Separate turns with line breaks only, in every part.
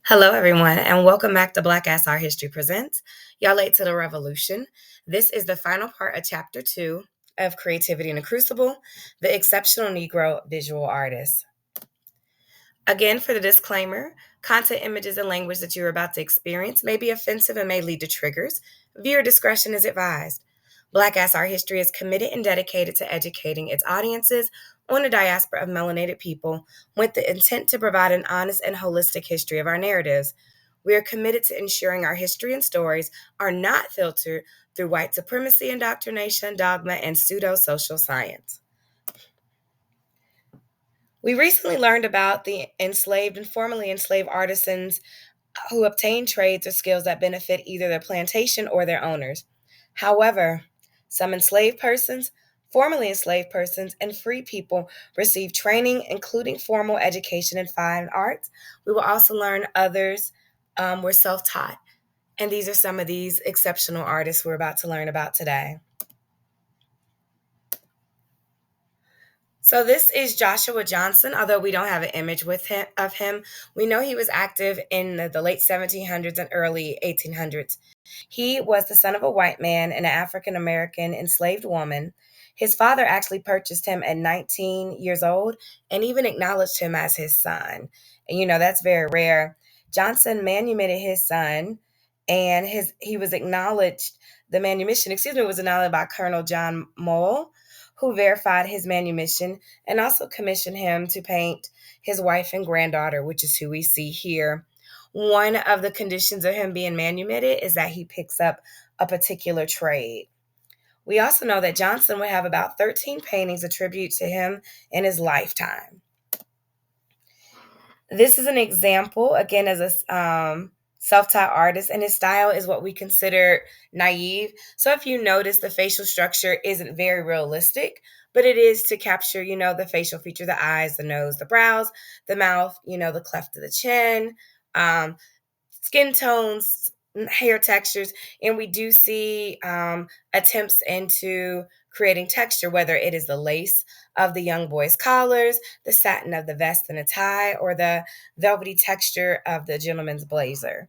Hello, everyone, and welcome back to Black Ass Our History Presents. Y'all late to the revolution. This is the final part of Chapter 2 of Creativity in the Crucible, the exceptional Negro visual artist. Again, for the disclaimer, content, images, and language that you're about to experience may be offensive and may lead to triggers. Viewer discretion is advised. Black Ass Our History is committed and dedicated to educating its audiences on the diaspora of melanated people with the intent to provide an honest and holistic history of our narratives. We are committed to ensuring our history and stories are not filtered through white supremacy, indoctrination, dogma, and pseudo social science. We recently learned about the enslaved and formerly enslaved artisans who obtain trades or skills that benefit either their plantation or their owners. However, some enslaved persons, formerly enslaved persons, and free people receive training, including formal education in fine arts. We will also learn others were self taught. And these are some of these exceptional artists we're about to learn about today. So this is Joshua Johnson. Although we don't have an image of him, we know he was active in the late 1700s and early 1800s. He was the son of a white man and an African American enslaved woman. His father actually purchased him at 19 years old and even acknowledged him as his son. And that's very rare. Johnson manumitted his son, and he was acknowledged. The manumission, was acknowledged by Colonel John Mole, who verified his manumission and also commissioned him to paint his wife and granddaughter, which is who we see here. One of the conditions of him being manumitted is that he picks up a particular trade. We also know that Johnson would have about 13 paintings attributed to him in his lifetime. This is an example, again, as a self-taught artist, and his style is what we consider naive. So if you notice, the facial structure isn't very realistic, but it is to capture, the facial feature, the eyes, the nose, the brows, the mouth, the cleft of the chin, skin tones, hair textures, and we do see attempts into creating texture, whether it is the lace of the young boy's collars, the satin of the vest and a tie, or the velvety texture of the gentleman's blazer.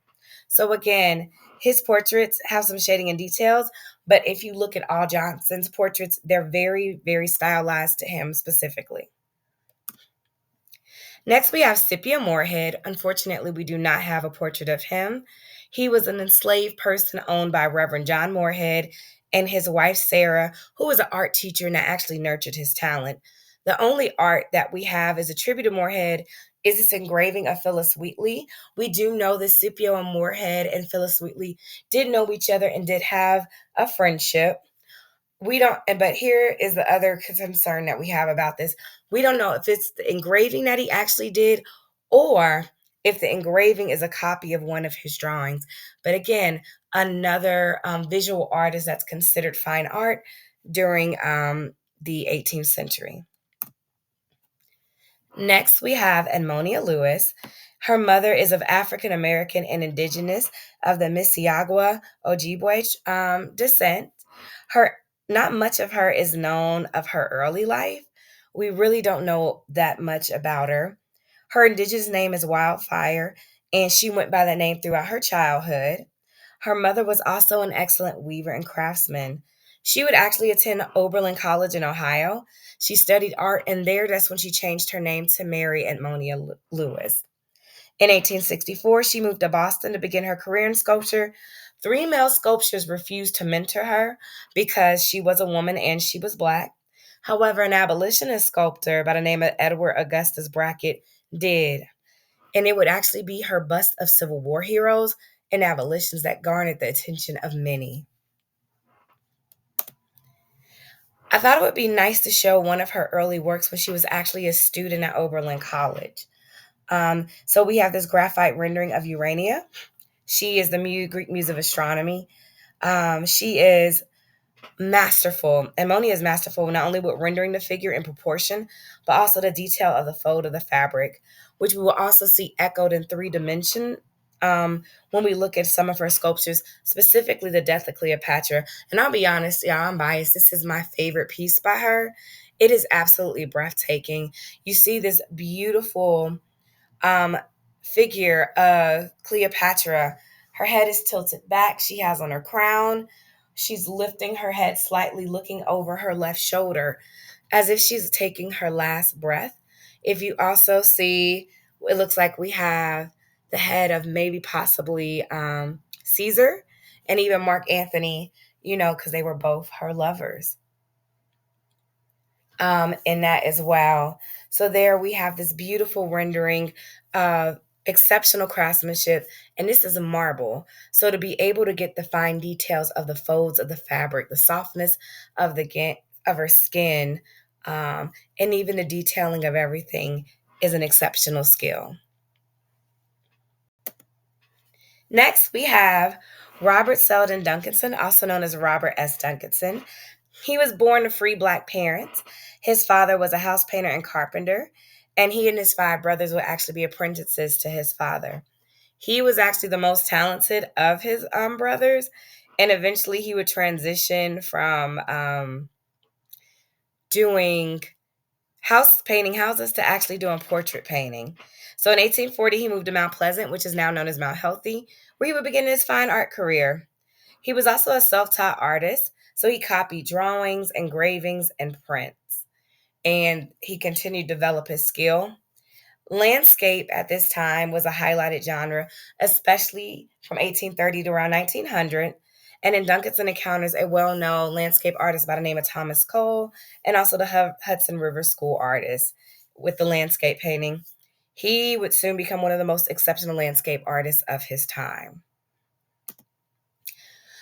So again, his portraits have some shading and details, but if you look at all Johnson's portraits, they're very, very stylized to him specifically. Next, we have Scipio Moorhead. Unfortunately, we do not have a portrait of him. He was an enslaved person owned by Reverend John Moorhead and his wife, Sarah, who was an art teacher and that actually nurtured his talent. The only art that we have is attributed to Moorhead is this engraving of Phyllis Wheatley. We do know that Scipio and Moorhead and Phyllis Wheatley did know each other and did have a friendship. We don't, but here is the other concern that we have about this. We don't know if it's the engraving that he actually did or if the engraving is a copy of one of his drawings. But again, another visual artist that's considered fine art during the 18th century. Next, we have Edmonia Lewis. Her mother is of African American and indigenous of the Mississauga Ojibwe descent. Her Not much of her is known of her early life. We really don't know that much about her. Her indigenous name is Wildfire, and she went by that name throughout her childhood. Her mother was also an excellent weaver and craftsman. She would actually attend Oberlin College in Ohio. She studied art, and that's when she changed her name to Mary Edmonia Lewis. In 1864, she moved to Boston to begin her career in sculpture. 3 male sculptors refused to mentor her because she was a woman and she was Black. However, an abolitionist sculptor by the name of Edward Augustus Brackett did. And it would actually be her bust of Civil War heroes and abolitions that garnered the attention of many. I thought it would be nice to show one of her early works when she was actually a student at Oberlin College. So we have this graphite rendering of Urania. She is the Greek muse of astronomy. She is masterful. Edmonia is masterful not only with rendering the figure in proportion, but also the detail of the fold of the fabric, which we will also see echoed in 3 dimension when we look at some of her sculptures, specifically the Death of Cleopatra. And I'll be honest, y'all, I'm biased. This is my favorite piece by her. It is absolutely breathtaking. You see this beautiful figure of Cleopatra. Her head is tilted back. She has on her crown. She's lifting her head slightly, looking over her left shoulder as if she's taking her last breath. If you also see, it looks like we have the head of maybe possibly Caesar and even Mark Antony, because they were both her lovers in that as well. So there we have this beautiful rendering of exceptional craftsmanship, and this is a marble. So to be able to get the fine details of the folds of the fabric, the softness of of her skin, and even the detailing of everything is an exceptional skill. Next, we have Robert Selden Duncanson, also known as Robert S. Duncanson. He was born to free black parents. His father was a house painter and carpenter, and he and his five brothers would actually be apprentices to his father. He was actually the most talented of his brothers, and eventually he would transition from doing house painting houses to actually doing portrait painting. So in 1840, he moved to Mount Pleasant, which is now known as Mount Healthy, where he would begin his fine art career. He was also a self taught artist, so he copied drawings, engravings, and prints. And he continued to develop his skill. Landscape at this time was a highlighted genre, especially from 1830 to around 1900. And in Duncanson encounters a well known landscape artist by the name of Thomas Cole and also the Hudson River School artist with the landscape painting. He would soon become one of the most exceptional landscape artists of his time.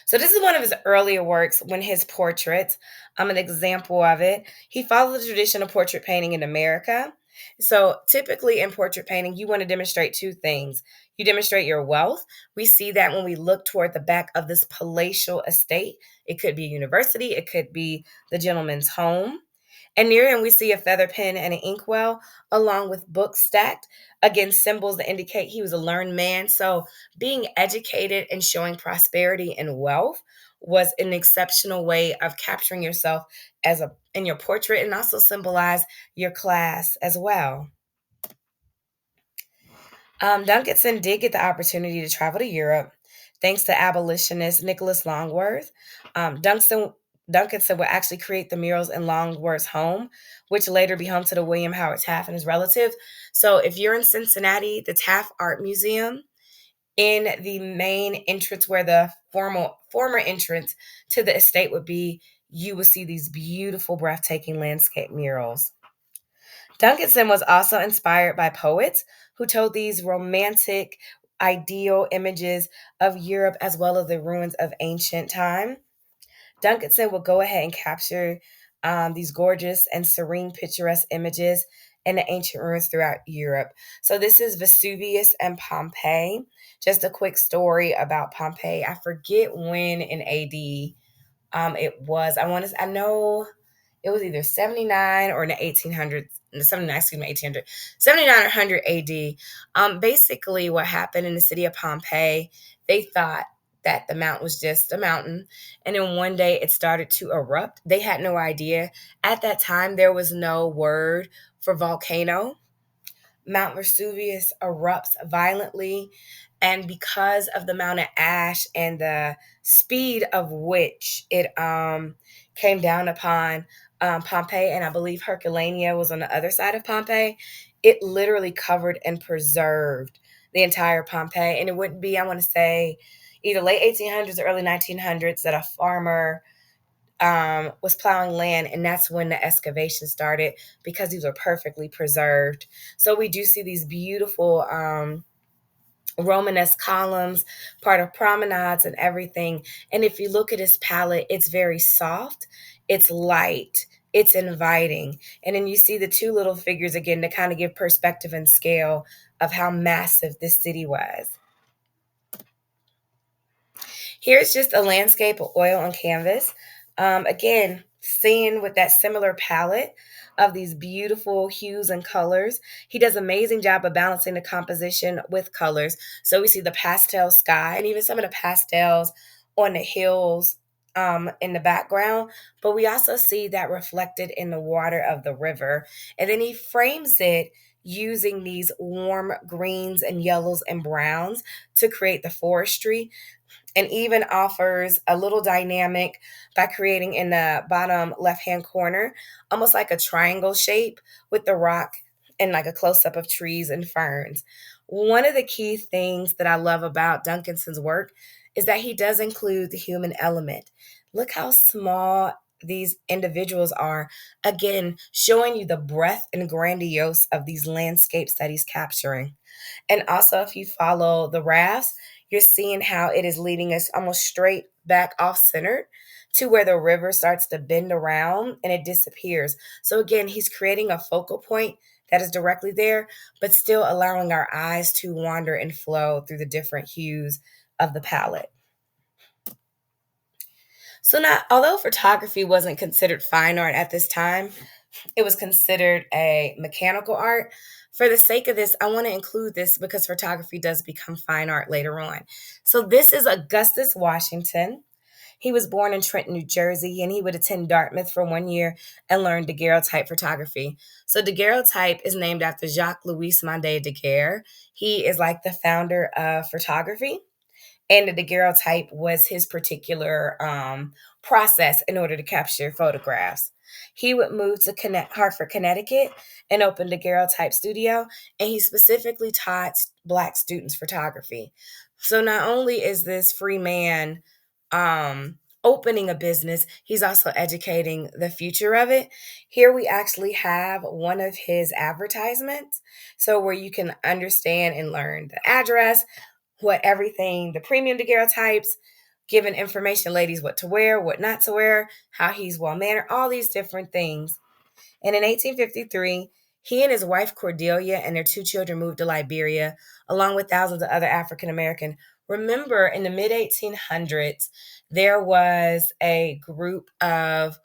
So this is one of his earlier works when his portraits. I'm an example of it. He followed the tradition of portrait painting in America. So typically in portrait painting, you want to demonstrate two things. You demonstrate your wealth. We see that when we look toward the back of this palatial estate. It could be a university, it could be the gentleman's home. And near him, we see a feather pen and an inkwell, along with books stacked. Again, symbols that indicate he was a learned man. So, being educated and showing prosperity and wealth was an exceptional way of capturing yourself as a in your portrait, and also symbolize your class as well. Duncanson did get the opportunity to travel to Europe thanks to abolitionist Nicholas Longworth. Duncanson would actually create the murals in Longworth's home, which later be home to the William Howard Taft and his relative. So if you're in Cincinnati, the Taft Art Museum, in the main entrance where the former entrance to the estate would be, you will see these beautiful, breathtaking landscape murals. Duncanson was also inspired by poets who told these romantic, ideal images of Europe as well as the ruins of ancient time. Duncanson would go ahead and capture these gorgeous and serene, picturesque images in the ancient ruins throughout Europe. So this is Vesuvius and Pompeii. Just a quick story about Pompeii. I forget when in AD it was. I know it was either 79 or in the 1800s. 79, excuse me, 1800, 79 or 100 AD. Basically, what happened in the city of Pompeii, they thought that the mountain was just a mountain. And then one day it started to erupt. They had no idea. At that time, there was no word for volcano. Mount Vesuvius erupts violently, and because of the amount of ash and the speed of which it came down upon Pompeii, and I believe Herculaneum was on the other side of Pompeii, it literally covered and preserved the entire Pompeii. And it wouldn't be, I want to say, either late 1800s or early 1900s that a farmer was plowing land, and that's when the excavation started because these were perfectly preserved. So we do see these beautiful Romanesque columns, part of promenades and everything. And if you look at his palette, it's very soft, it's light, it's inviting. And then you see the two little figures again to kind of give perspective and scale of how massive this city was. Here's just a landscape of oil on canvas. Again, seeing with that similar palette of these beautiful hues and colors. He does an amazing job of balancing the composition with colors. So we see the pastel sky and even some of the pastels on the hills in the background, but we also see that reflected in the water of the river. And then he frames it using these warm greens and yellows and browns to create the forestry, and even offers a little dynamic by creating in the bottom left hand corner almost like a triangle shape with the rock and like a close up of trees and ferns. One of the key things that I love about Duncanson's work is that he does include the human element. Look how small these individuals are, again, showing you the breadth and grandiose of these landscapes that he's capturing. And also, if you follow the rafts, you're seeing how it is leading us almost straight back off center to where the river starts to bend around and it disappears. So, again, he's creating a focal point that is directly there, but still allowing our eyes to wander and flow through the different hues of the palette. So, now, although photography wasn't considered fine art at this time, it was considered a mechanical art. For the sake of this, I want to include this because photography does become fine art later on. So this is Augustus Washington. He was born in Trenton, New Jersey, and he would attend Dartmouth for 1 year and learn daguerreotype photography. So daguerreotype is named after Jacques Louis Monde Daguerre. He is like the founder of photography, and the daguerreotype was his particular process in order to capture photographs. He would move to Hartford, Connecticut, and open the daguerreotype studio, and he specifically taught Black students photography. So not only is this free man opening a business, he's also educating the future of it. Here we actually have one of his advertisements, so where you can understand and learn the address, what everything, the premium daguerreotypes, giving information, ladies, what to wear, what not to wear, how he's well mannered, all these different things. And in 1853, he and his wife Cordelia and their two children moved to Liberia, along with thousands of other African American. Remember, in the mid 1800s, there was a group of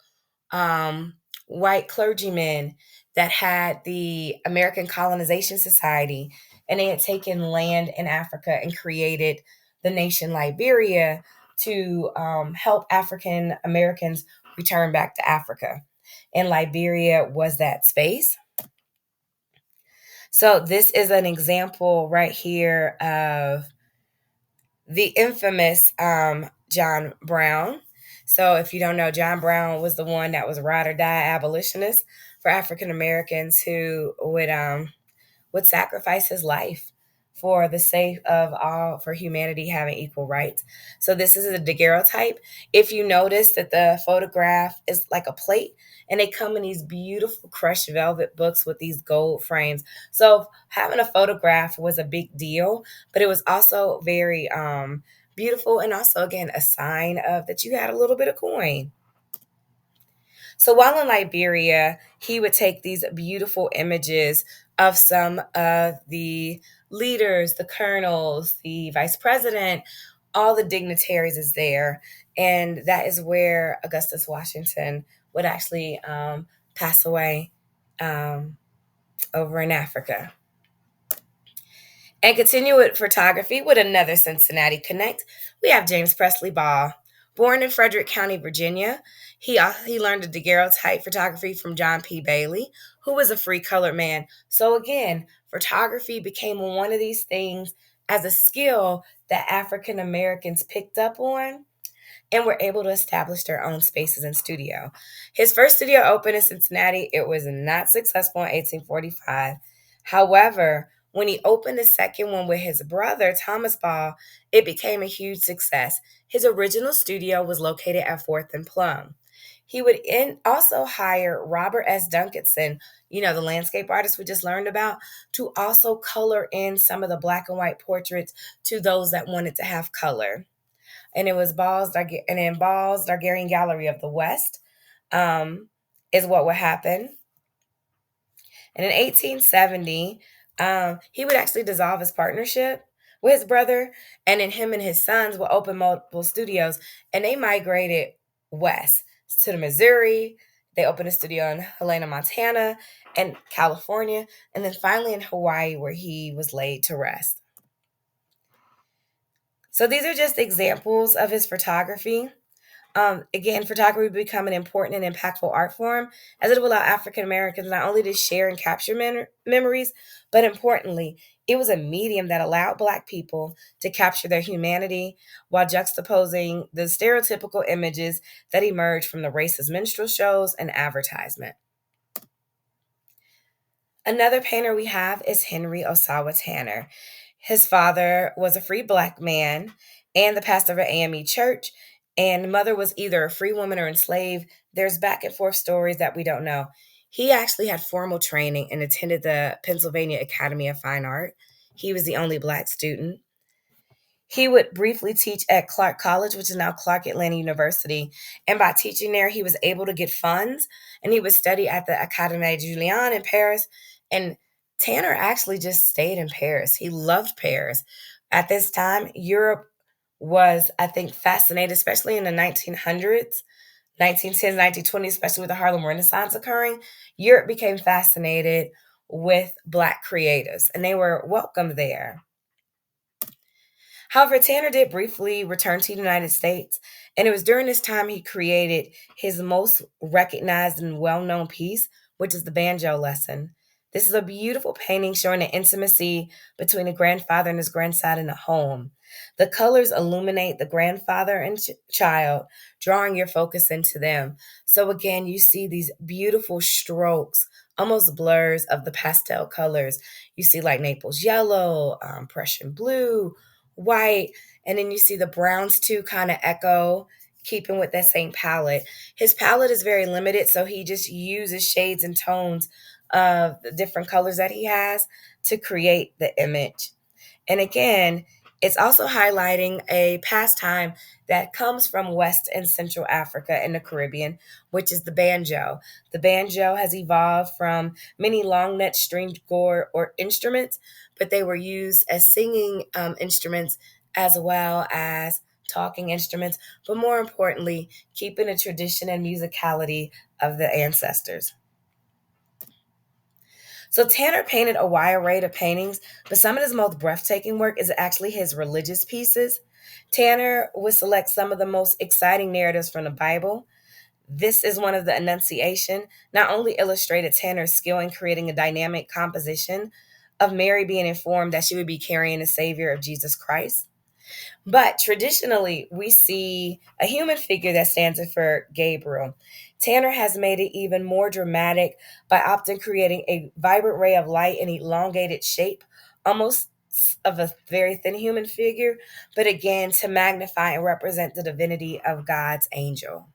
um, white clergymen that had the American Colonization Society, and they had taken land in Africa and created the nation Liberia to help African Americans return back to Africa. And Liberia was that space. So, this is an example right here of the infamous John Brown. So, if you don't know, John Brown was the one that was ride or die abolitionist for African Americans who would sacrifice his life for the sake of all, for humanity having equal rights. So this is a daguerreotype. If you notice that the photograph is like a plate, and they come in these beautiful crushed velvet books with these gold frames. So having a photograph was a big deal, but it was also very beautiful, and also again a sign of that you had a little bit of coin. So while in Liberia, he would take these beautiful images of some of the leaders, the colonels, the vice president, all the dignitaries is there. And that is where Augustus Washington would actually pass away um, over in Africa. And continue with photography with another Cincinnati Connect. We have James Presley Ball. Born in Frederick County, Virginia, he learned a daguerreotype photography from John P. Bailey, who was a free colored man. So again, photography became one of these things as a skill that African Americans picked up on and were able to establish their own spaces and studio. His first studio opened in Cincinnati. It was not successful in 1845. However, when he opened the second one with his brother, Thomas Ball, it became a huge success. His original studio was located at 4th and Plum. He would also hire Robert S. Duncanson, the landscape artist we just learned about, to also color in some of the black and white portraits to those that wanted to have color. And it was Ball's Dargarian Gallery of the West is what would happen. And in 1870, he would actually dissolve his partnership with his brother, and then him and his sons would open multiple studios, and they migrated west to the Missouri. They opened a studio in Helena, Montana, and California, and then finally in Hawaii, where he was laid to rest. So these are just examples of his photography. Again, photography become an important and impactful art form as it will allow African Americans not only to share and capture memories, but importantly, it was a medium that allowed Black people to capture their humanity while juxtaposing the stereotypical images that emerged from the racist minstrel shows and advertisement. Another painter we have is Henry Osawa Tanner. His father was a free Black man and the pastor of an AME church, and the mother was either a free woman or enslaved. There's back and forth stories that we don't know. He actually had formal training and attended the Pennsylvania Academy of Fine Art. He was the only Black student. He would briefly teach at Clark College, which is now Clark Atlanta University. And by teaching there, he was able to get funds and he would study at the Académie Julian in Paris. And Tanner actually just stayed in Paris. He loved Paris. At this time, Europe was, I think, fascinated, especially in the 1900s, 1910s, 1920s, especially with the Harlem Renaissance occurring. Europe became fascinated with Black creatives and they were welcomed there. However, Tanner did briefly return to the United States, and it was during this time he created his most recognized and well known piece, which is the banjo lesson. This is a beautiful painting showing the intimacy between a grandfather and his grandson in a home. The colors illuminate the grandfather and child, drawing your focus into them. So, again, you see these beautiful strokes, almost blurs of the pastel colors. You see, like Naples yellow, Prussian blue, white, and then you see the browns too kind of echo, keeping with that same palette. His palette is very limited, so he just uses shades and tones of the different colors that he has to create the image. And again, it's also highlighting a pastime that comes from West and Central Africa and the Caribbean, which is the banjo. The banjo has evolved from many long neck stringed gourd or instruments, but they were used as singing instruments as well as talking instruments, but more importantly, keeping the tradition and musicality of the ancestors. So Tanner painted a wide array of paintings, but some of his most breathtaking work is actually his religious pieces. Tanner would select some of the most exciting narratives from the Bible. This is one of the Annunciation, not only illustrated Tanner's skill in creating a dynamic composition of Mary being informed that she would be carrying the Savior of Jesus Christ, but traditionally, we see a human figure that stands in for Gabriel. Tanner has made it even more dramatic by often creating a vibrant ray of light and elongated shape, almost of a very thin human figure, but again, to magnify and represent the divinity of God's angel.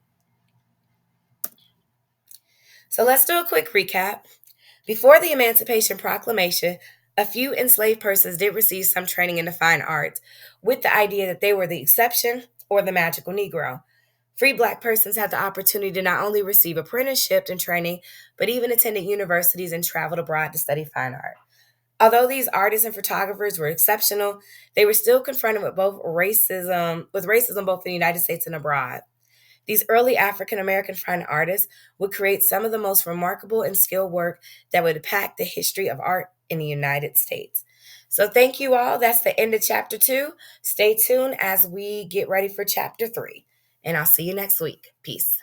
So let's do a quick recap. Before the Emancipation Proclamation, a few enslaved persons did receive some training in the fine arts with the idea that they were the exception or the magical Negro. Free Black persons had the opportunity to not only receive apprenticeship and training, but even attended universities and traveled abroad to study fine art. Although these artists and photographers were exceptional, they were still confronted with racism both in the United States and abroad. These early African American fine artists would create some of the most remarkable and skilled work that would impact the history of art in the United States. So, thank you all. That's the end of chapter 2. Stay tuned as we get ready for chapter 3. And I'll see you next week. Peace.